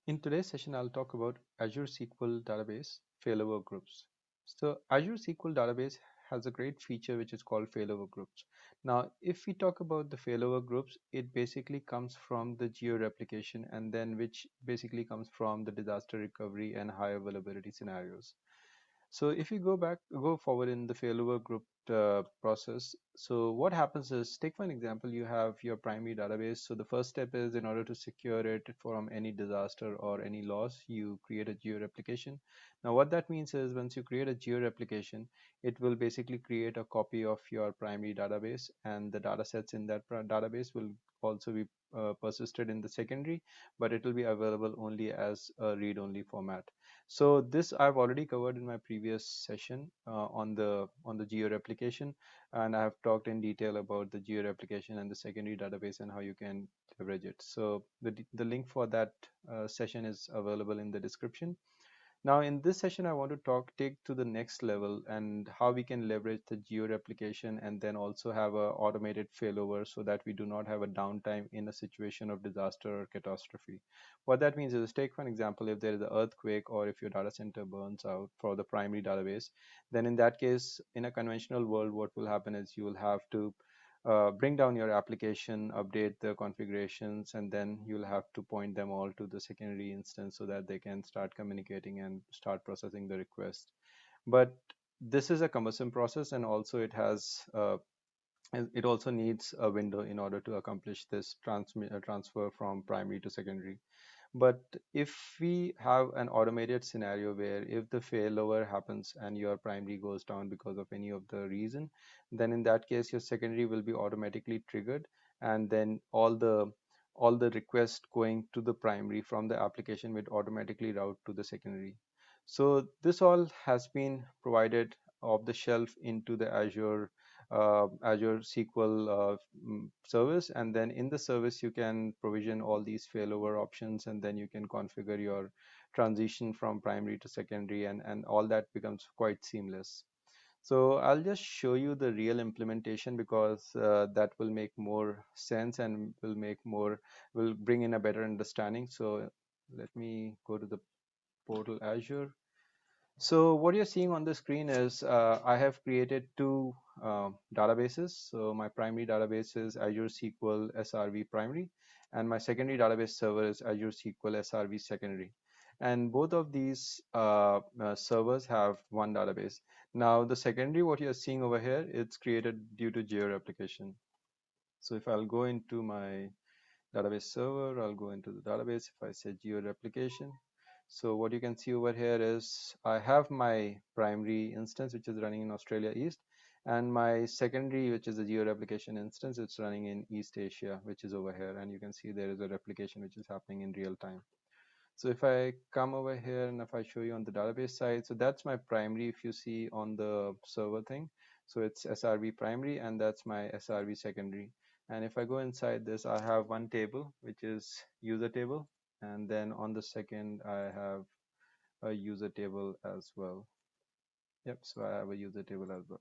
In today's session, I'll talk about Azure SQL Database failover groups. So Azure SQL Database has a great feature which is called failover groups. Now, if we talk about the failover groups, it basically comes from the geo replication and then which basically comes from the disaster recovery and high availability scenarios. So if you go forward in the failover group process, so what happens is, take for an example, you have your primary database. So the first step is, in order to secure it from any disaster or any loss, you create a geo replication. Now what that means is, once you create a geo replication, it will basically create a copy of your primary database, and the data sets in that database will also be persisted in the secondary, but it will be available only as a read-only format. So this I've already covered in my previous session on the geo replication, and I have talked in detail about the geo replication and the secondary database and how you can leverage it. So the link for that session is available in the description. Now, in this session, I want to take to the next level and how we can leverage the geo replication and then also have a automated failover so that we do not have a downtime in a situation of disaster or catastrophe. What that means is, take for an example, if there is an earthquake or if your data center burns out for the primary database, then in that case, in a conventional world, what will happen is you will have to bring down your application, update the configurations, and then you'll have to point them all to the secondary instance so that they can start communicating and start processing the request. But this is a cumbersome process, and also it also needs a window in order to accomplish this transfer from primary to secondary. But if we have an automated scenario where if the failover happens and your primary goes down because of any of the reason, then in that case your secondary will be automatically triggered, and then all the requests going to the primary from the application will automatically route to the secondary. So this all has been provided off the shelf into the Azure SQL service, and then in the service you can provision all these failover options, and then you can configure your transition from primary to secondary, and all that becomes quite seamless. So I'll just show you the real implementation because that will make more sense and will bring in a better understanding. So let me go to the portal Azure. So what you're seeing on the screen is I have created two databases. So my primary database is Azure SQL SRV primary, and my secondary database server is Azure SQL SRV secondary. And both of these servers have one database. Now the secondary, what you're seeing over here, it's created due to geo replication. So if I'll go into my database server, I'll go into the database. If I say geo replication, so what you can see over here is I have my primary instance, which is running in Australia East, and my secondary, which is a geo replication instance, it's running in East Asia, which is over here. And you can see there is a replication which is happening in real time. So if I come over here and if I show you on the database side, so that's my primary. If you see on the server thing, so it's SRV primary, and that's my SRV secondary. And if I go inside this, I have one table, which is user table. And then on the second, I have a user table as well. Yep, so I have a user table as well.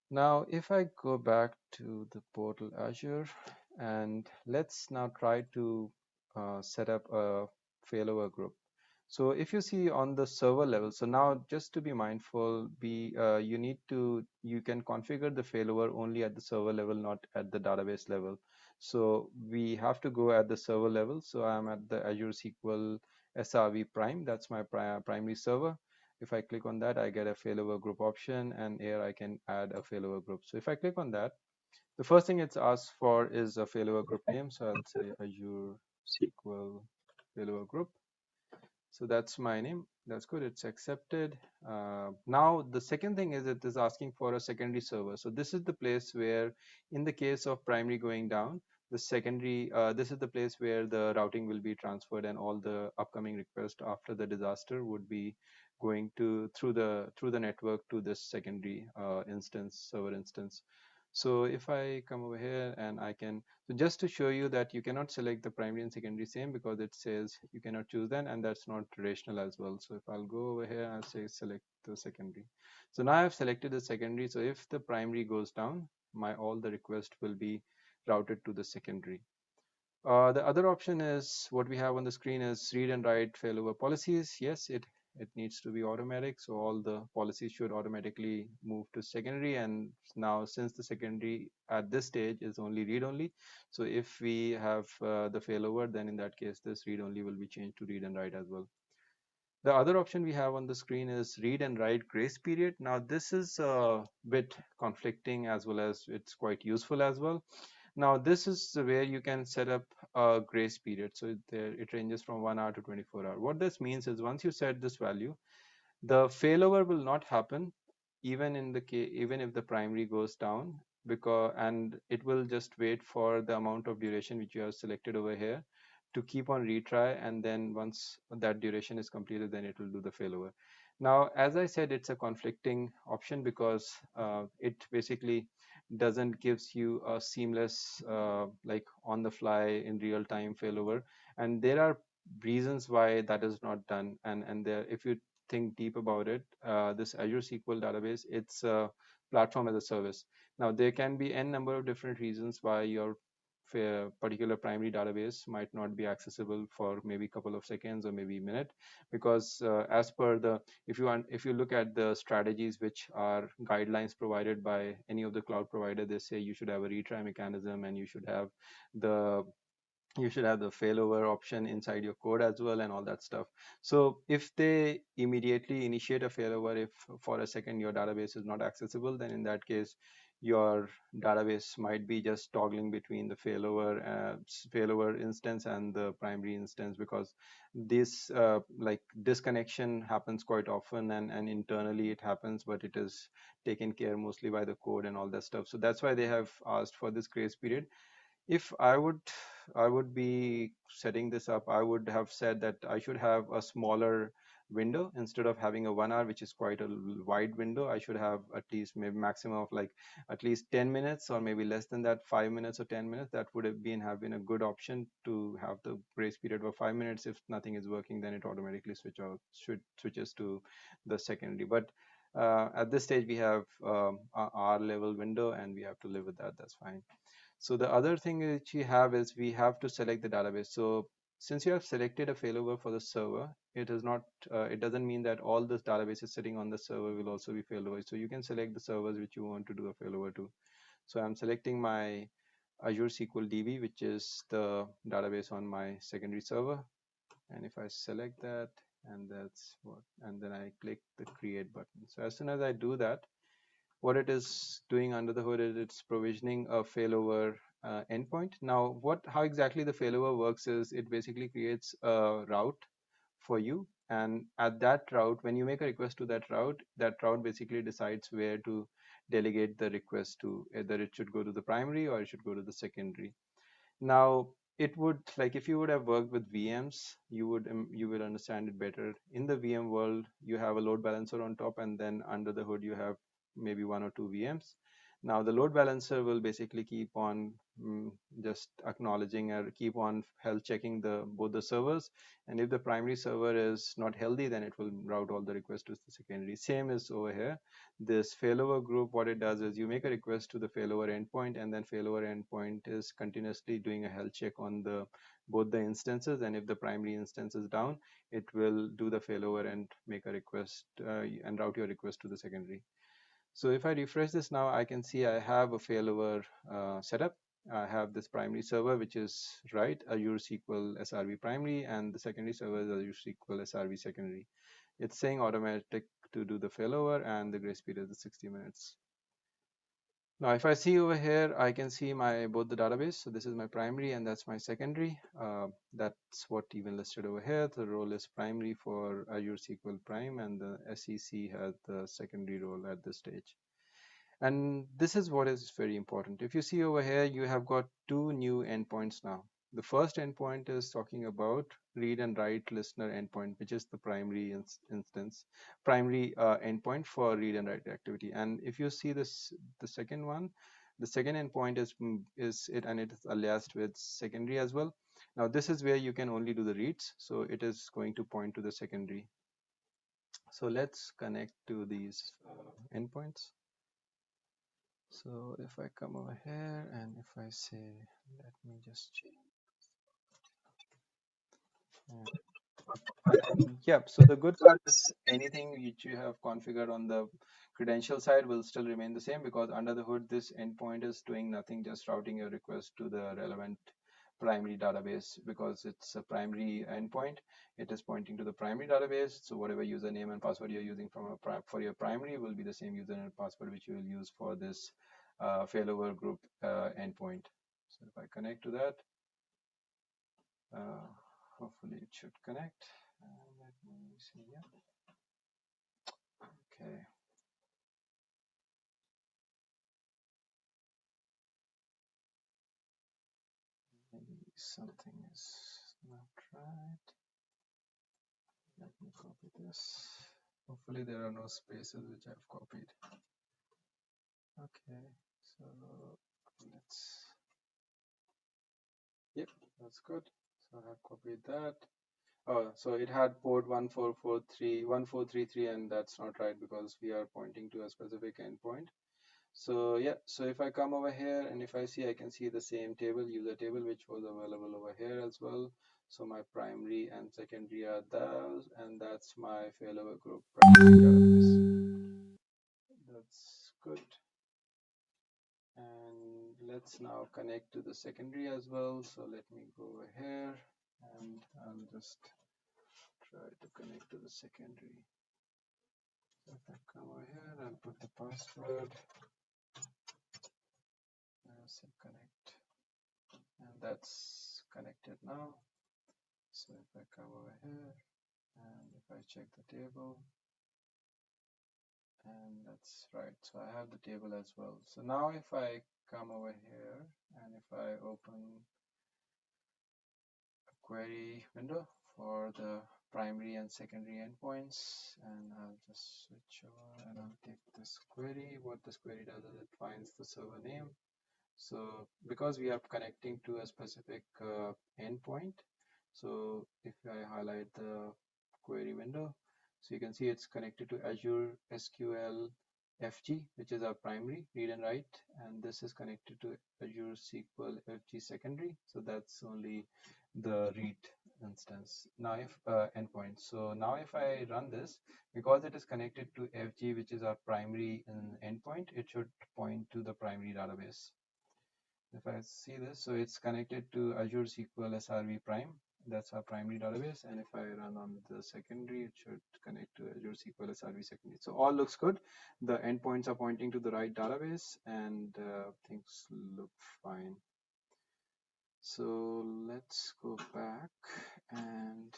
Now, if I go back to the portal Azure, and let's now try to set up a failover group. So if you see on the server level, so now just to be mindful, you can configure the failover only at the server level, not at the database level. So we have to go at the server level. So I'm at the Azure SQL SRV Prime. That's my primary server. If I click on that, I get a failover group option, and here I can add a failover group. So if I click on that, the first thing it's asked for is a failover group name. So I'll say Azure SQL failover group. So that's my name. That's good. It's accepted. Now the second thing is it is asking for a secondary server. So this is the place where, in the case of primary going down, the secondary, this is the place where the routing will be transferred, and all the upcoming requests after the disaster would be going to through the network to this secondary server instance. So if I come over here and I can, so just to show you that you cannot select the primary and secondary same, because it says you cannot choose that, and that's not rational as well. So if I'll go over here and say select the secondary. So now I've selected the secondary. So if the primary goes down, all the request will be routed to the secondary. The other option is what we have on the screen is read and write failover policies. Yes, it needs to be automatic, so all the policies should automatically move to secondary. And now, since the secondary at this stage is only read only, so if we have the failover, then in that case, this read only will be changed to read and write as well. The other option we have on the screen is read and write grace period. Now, this is a bit conflicting as well as it's quite useful as well. Now, this is where you can set up a grace period. So it ranges from 1 hour to 24 hours. What this means is once you set this value, the failover will not happen even in the case, even if the primary goes down, because and it will just wait for the amount of duration which you have selected over here to keep on retry, and then once that duration is completed, then it will do the failover. Now, as I said, it's a conflicting option because it basically doesn't gives you a seamless like on the fly in real time failover, and there are reasons why that is not done. And there, if you think deep about it, this Azure SQL database, it's a platform as a service. Now, there can be n number of different reasons why your particular primary database might not be accessible for maybe a couple of seconds or maybe a minute, because as per the, if you look at the strategies which are guidelines provided by any of the cloud provider, they say you should have a retry mechanism, and the you should have the failover option inside your code as well, and all that stuff. So if they immediately initiate a failover, if for a second your database is not accessible, then in that case your database might be just toggling between the failover instance and the primary instance, because this like disconnection happens quite often, and internally it happens, but it is taken care mostly by the code and all that stuff. So that's why they have asked for this grace period. If I would be setting this up, I would have said that I should have a smaller window. Instead of having a 1 hour, which is quite a wide window, I should have at least maybe maximum of like at least 10 minutes, or maybe less than that, 5 minutes or 10 minutes. That would have been a good option, to have the grace period of 5 minutes. If nothing is working, then it automatically switches to the secondary. But at this stage we have a R level window, and we have to live with that. That's fine. So the other thing which we have is we have to select the database. So since you have selected a failover for the server, it is not, it doesn't mean that all this database is sitting on the server will also be failover. So you can select the servers which you want to do a failover to. So I'm selecting my Azure SQL DB, which is the database on my secondary server. And if I select that, and that's what, and then I click the create button. So as soon as I do that, what it is doing under the hood is it's provisioning a failover endpoint. Now, how exactly the failover works is it basically creates a route for you, and at that route, when you make a request to that route basically decides where to delegate the request to, either it should go to the primary or it should go to the secondary. Now, it would, like, if you would have worked with VMs, you would understand it better. In the VM world, you have a load balancer on top, and then under the hood you have maybe one or two VMs. Now, the load balancer will basically keep on just acknowledging or keep on health checking both the servers, and if the primary server is not healthy, then it will route all the requests to the secondary. Same is over here. This failover group, what it does is you make a request to the failover endpoint, and then failover endpoint is continuously doing a health check on both the instances, and if the primary instance is down, it will do the failover and make a request and route your request to the secondary. So if I refresh this now, I can see I have a failover setup. I have this primary server, which is right, Azure SQL SRV primary, and the secondary server is Azure SQL SRV secondary. It's saying automatic to do the failover, and the grace period is 60 minutes. Now, if I see over here, I can see both the database. So this is my primary, and that's my secondary. That's what even listed over here. The role is primary for Azure SQL Prime, and the SEC has the secondary role at this stage. And this is what is very important. If you see over here, you have got two new endpoints now. The first endpoint is talking about read and write listener endpoint, which is the primary primary endpoint for read and write activity. And if you see this, the second one, the second endpoint is it, and it is aliased with secondary as well. Now this is where you can only do the reads, so it is going to point to the secondary. So let's connect to these endpoints. So if I come over here, and if I say, let me just change. Yep. So the good part is anything which you have configured on the credential side will still remain the same, because under the hood, this endpoint is doing nothing, just routing your request to the relevant primary database. Because it's a primary endpoint, it is pointing to the primary database. So whatever username and password you're using for your primary will be the same username and password which you will use for this failover group endpoint. So if I connect to that, uh, hopefully it should connect. Let me see. Yeah. Okay. Maybe something is not right. Let me copy this. Hopefully there are no spaces which I've copied. Okay, so let's, yep, that's good. So I have copied that. Oh, so it had port 1433, and that's not right because we are pointing to a specific endpoint. So yeah, so if I come over here and if I see, I can see the same table, user table, which was available over here as well. So my primary and secondary are those, and that's my failover group primary database. That's good. And let's now connect to the secondary as well. So let me go over here and I'll just try to connect to the secondary. So if I come over here, I'll put the password and say connect. And that's connected now. So if I come over here and if I check the table, and that's right, so I have the table as well. So now if I come over here and if I open a query window for the primary and secondary endpoints, and I'll just switch over and I'll take this query. What this query does is it finds the server name. So because we are connecting to a specific endpoint, so if I highlight the query window, so you can see it's connected to Azure SQL FG, which is our primary read and write, and this is connected to Azure SQL FG secondary. So that's only the read instance. Now if endpoint. So now if I run this, because it is connected to FG, which is our primary endpoint, it should point to the primary database. If I see this, so it's connected to Azure SQL SRV Prime. That's our primary database. And if I run on the secondary, it should connect to Azure SQL SRV secondary. So all looks good. The endpoints are pointing to the right database and things look fine. So let's go back and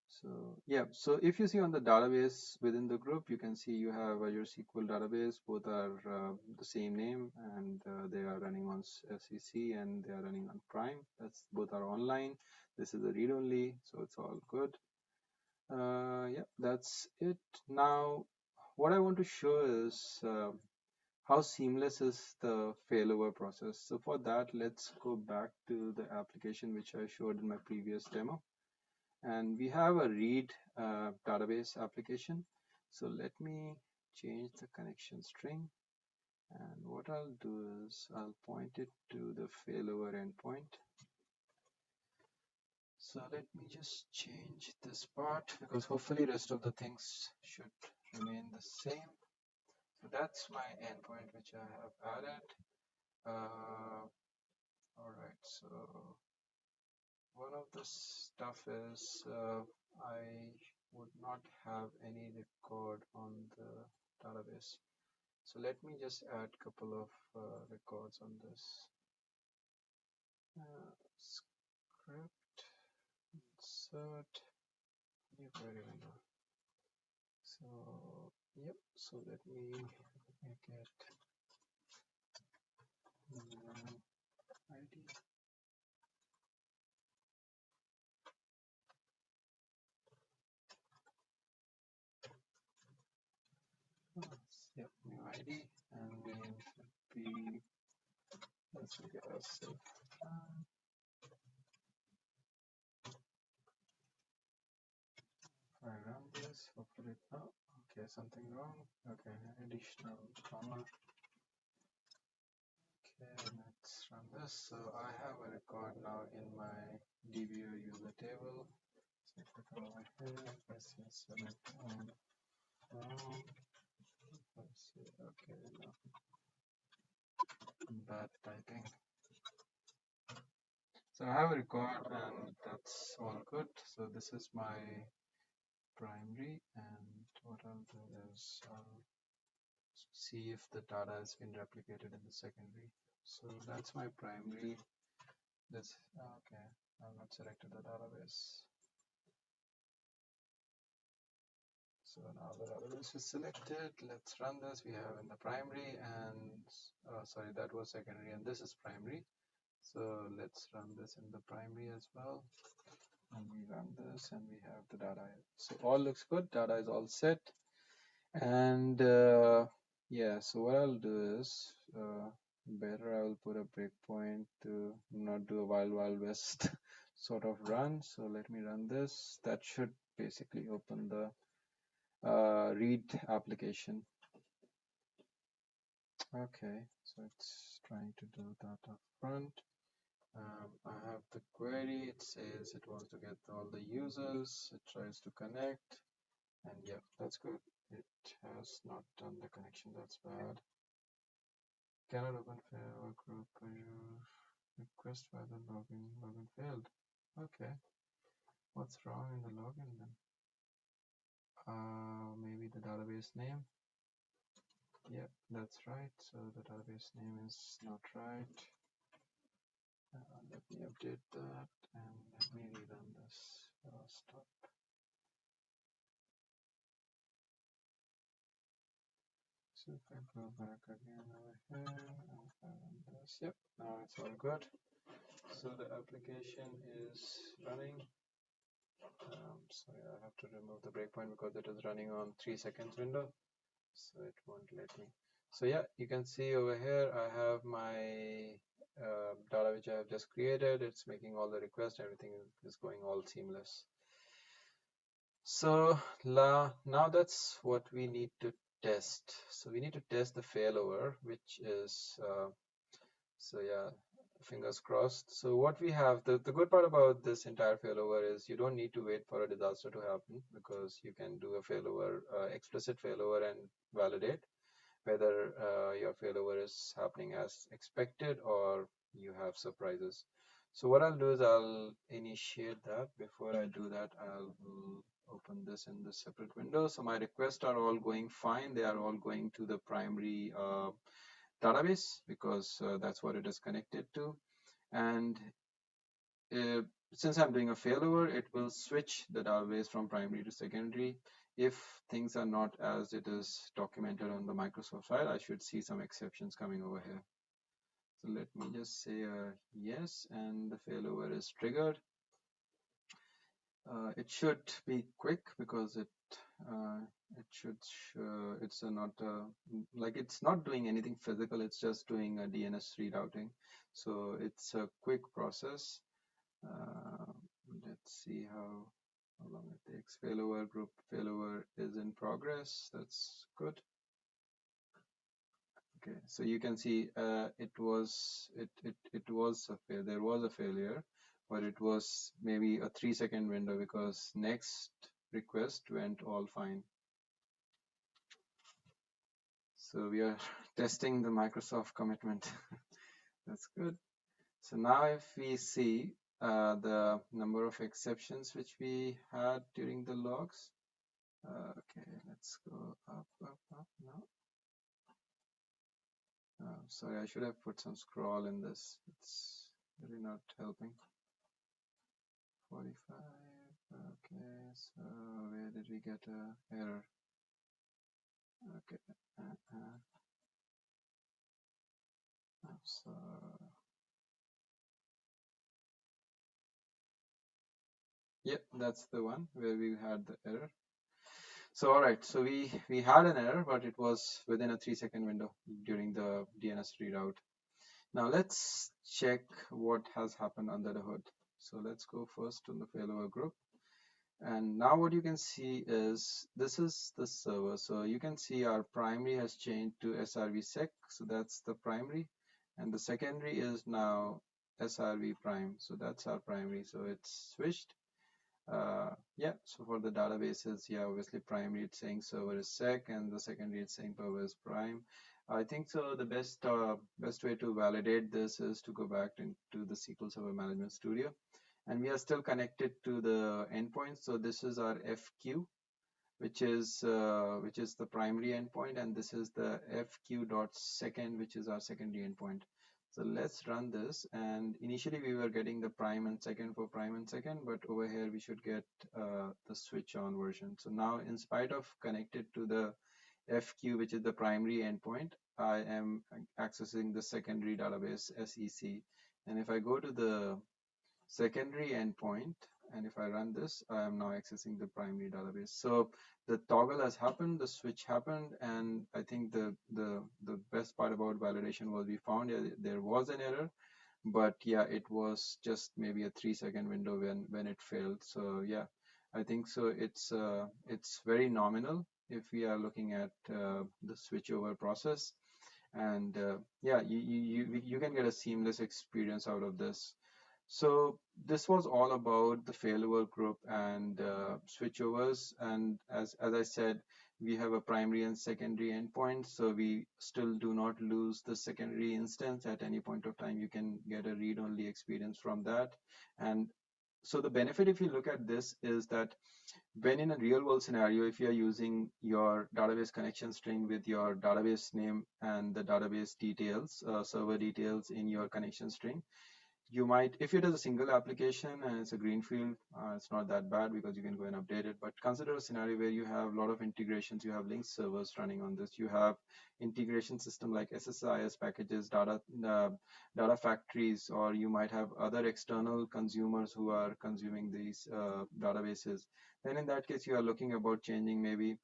so yeah, so if you see on the database within the group, you can see you have your SQL database. Both are the same name, and they are running on SEC and they are running on Prime. That's both are online. This is a read only, so it's all good. Yeah, that's it. Now, what I want to show is how seamless is the failover process. So for that, let's go back to the application which I showed in my previous demo. And we have a read database application. So let me change the connection string, and what I'll do is I'll point it to the failover endpoint. So let me just change this part because hopefully rest of the things should remain the same. So that's my endpoint which I have added. All right, so one of the stuff is I would not have any record on the database. So let me just add a couple of records on this. Script, insert, new query window. So, yep, so let me make it ID. Yep, new ID, and name should be, let's get a self. I run this, hopefully, oh, okay, something wrong. Okay, additional comma. Okay, let's run this. So I have a record now in my dbo user table. So if I go over here, I say select on from, I say okay, no, bad typing. So I have a record and that's all good. So this is my primary, and what I'll do is I'll see if the data has been replicated in the secondary. So that's my primary. This okay. I've not selected the database. So now the database is selected. Let's run this. We have in the primary and sorry, that was secondary, and this is primary. So let's run this in the primary as well. And we run this and we have the data. So all looks good. Data is all set. And yeah, so what I'll do is better I'll put a breakpoint to not do a wild west sort of run. So let me run this. That should basically open the read application. Okay, so it's trying to do that up front. I have the query. It says it wants to get all the users. It tries to connect, and yeah, that's good. It has not done the connection. That's bad. Cannot open failover group. Request by the login failed. Okay, what's wrong in the login then? Maybe the database name. Yeah, that's right. So the database name is not right. Let me update that and let me rerun this. Stop. So if I go back again over here and run this, yep, now it's all good. So the application is running. Sorry, I have to remove the breakpoint because it is running on 3 seconds window, so it won't let me. So yeah, you can see over here I have my data which I have just created. It's making all the requests. Everything is going all seamless. So now that's what we need to test. So we need to test the failover, which is so yeah, fingers crossed. So what we have, the good part about this entire failover is you don't need to wait for a disaster to happen, because you can do a failover, explicit failover, and validate whether your failover is happening as expected or you have surprises. So what I'll do is I'll initiate that. Before I do that, I'll open this in the separate window. So my requests are all going fine. They are all going to the primary database, because that's what it is connected to. And since I'm doing a failover, it will switch the database from primary to secondary. If things are not as it is documented on the Microsoft side, I should see some exceptions coming over here. So let me just say yes, and the failover is triggered. It should be quick because should it's not like it's not doing anything physical. It's just doing a DNS rerouting. So it's a quick process. Let's see how long it takes. Failover group failover is in progress. That's good. Okay, so you can see it was a fail. There was a failure, but it was maybe a 3-second window, because next request went all fine. So we are testing the Microsoft commitment. That's good. So now if we see the number of exceptions which we had during the logs. Okay, let's go up now. Sorry, I should have put some scroll in this. It's really not helping. 45. Okay, so where did we get a error? Okay. So yep, that's the one where we had the error. So all right, so we had an error, but it was within a 3-second window during the DNS reroute. Now let's check what has happened under the hood. So let's go first to the failover group. And now what you can see is this is the server. So you can see our primary has changed to srvsec. So that's the primary. And the secondary is now srv prime. So that's our primary. So it's switched. Yeah, so for the databases, yeah, obviously primary it's saying server is sec, and the secondary it's saying server is prime. I think so. The best way to validate this is to go back into the SQL Server Management Studio, and we are still connected to the endpoint. So this is our FQ, which is the primary endpoint, and this is the fq.second, which is our secondary endpoint. So let's run this, and initially we were getting the prime and second for prime and second, but over here we should get the switch on version. So now, in spite of connected to the fq, which is the primary endpoint, I am accessing the secondary database sec. And if I go to the secondary endpoint, and if I run this, I am now accessing the primary database. So the toggle has happened, the switch happened, and I think the best part about validation was we found there was an error, but yeah, it was just maybe a 3-second window when it failed. So yeah, I think so. It's very nominal if we are looking at the switchover process, and yeah, you can get a seamless experience out of this. So this was all about the failover group and switchovers. And as I said, we have a primary and secondary endpoint. So we still do not lose the secondary instance at any point of time. You can get a read-only experience from that. And so the benefit, if you look at this, is that when in a real world scenario, if you're using your database connection string with your database name and the database details, server details in your connection string, you might, if it is a single application and it's a greenfield, it's not that bad because you can go and update it. But consider a scenario where you have a lot of integrations, you have link servers running on this, you have integration system like SSIS packages, data factories, or you might have other external consumers who are consuming these databases. Then in that case, you are looking about changing maybe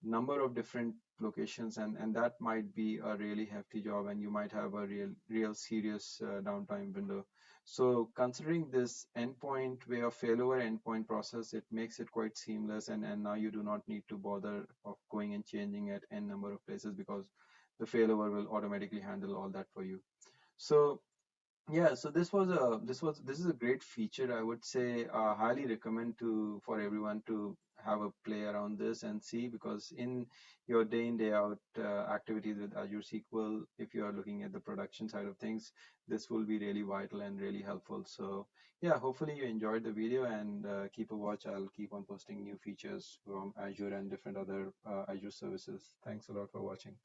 number of different locations, and that might be a really hefty job, and you might have a real serious downtime window. So considering this endpoint way of failover endpoint process, it makes it quite seamless, and now you do not need to bother of going and changing at n number of places because the failover will automatically handle all that for you. So yeah, so this is a great feature. I would say highly recommend to for everyone to have a play around this and see, because in your day in day out activities with Azure SQL, if you are looking at the production side of things, this will be really vital and really helpful. So yeah, hopefully you enjoyed the video, and keep a watch. I'll keep on posting new features from Azure and different other Azure services. Thanks a lot for watching.